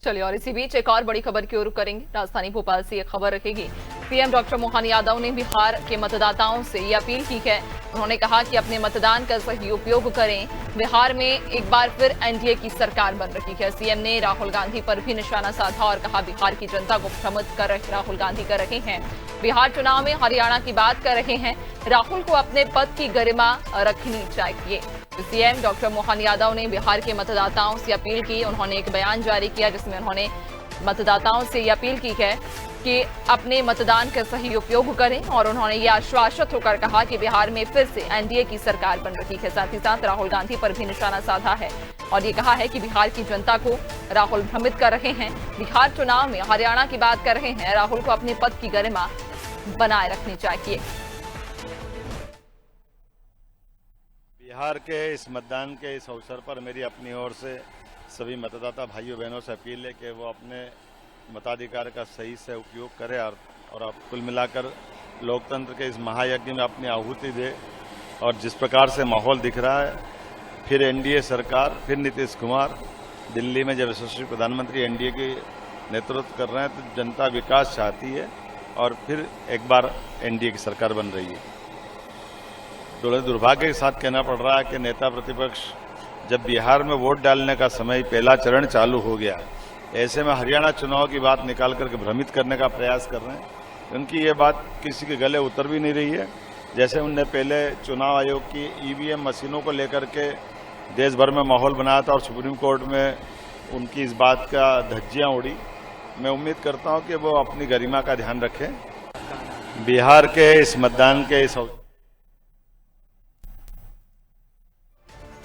चलिए और इसी बीच एक और बड़ी खबर की ओर रुख करेंगे। राजधानी भोपाल से ये खबर रखेगी। सीएम डॉक्टर मोहन यादव ने बिहार के मतदाताओं से ये अपील की है। उन्होंने कहा कि अपने मतदान का सही उपयोग करें। बिहार में एक बार फिर एनडीए की सरकार बन रही है। सीएम ने राहुल गांधी पर भी निशाना साधा और कहा बिहार की जनता को भ्रमित कर राहुल गांधी कर रहे हैं। बिहार चुनाव में हरियाणा की बात कर रहे हैं। राहुल को अपने पद की गरिमा रखनी चाहिए। सीएम डॉक्टर मोहन यादव ने बिहार के मतदाताओं से अपील की। उन्होंने एक बयान जारी किया जिसमें उन्होंने मतदाताओं से ये अपील की है कि अपने मतदान का सही उपयोग करें और उन्होंने ये आश्वासित होकर कहा कि बिहार में फिर से एनडीए की सरकार बन रही है। साथ ही साथ राहुल गांधी पर भी निशाना साधा है और ये कहा है कि बिहार की जनता को राहुल भ्रमित कर रहे हैं। बिहार चुनाव में हरियाणा की बात कर रहे हैं। राहुल को अपने पद की गरिमा बनाए रखनी चाहिए। बिहार के इस मतदान के इस अवसर पर मेरी अपनी ओर से सभी मतदाता भाइयों बहनों से अपील है कि वो अपने मताधिकार का सही से उपयोग करें और कुल मिलाकर लोकतंत्र के इस महायज्ञ में अपनी आहुति दे। और जिस प्रकार से माहौल दिख रहा है, फिर एनडीए सरकार, फिर नीतीश कुमार दिल्ली में जब यशस्वी प्रधानमंत्री एनडीए की नेतृत्व कर रहे हैं तो जनता विकास चाहती है और फिर एक बार एनडीए की सरकार बन रही है। दुर्भाग्य के साथ कहना पड़ रहा है कि नेता प्रतिपक्ष जब बिहार में वोट डालने का समय पहला चरण चालू हो गया, ऐसे में हरियाणा चुनाव की बात निकाल करके भ्रमित करने का प्रयास कर रहे हैं। उनकी ये बात किसी के गले उतर भी नहीं रही है। जैसे उनने पहले चुनाव आयोग की ईवीएम मशीनों को लेकर के देश भर में माहौल बनाया था और सुप्रीम कोर्ट में उनकी इस बात का धज्जियां उड़ी। मैं उम्मीद करता हूं कि वो अपनी गरिमा का ध्यान रखें। बिहार के इस मतदान के इस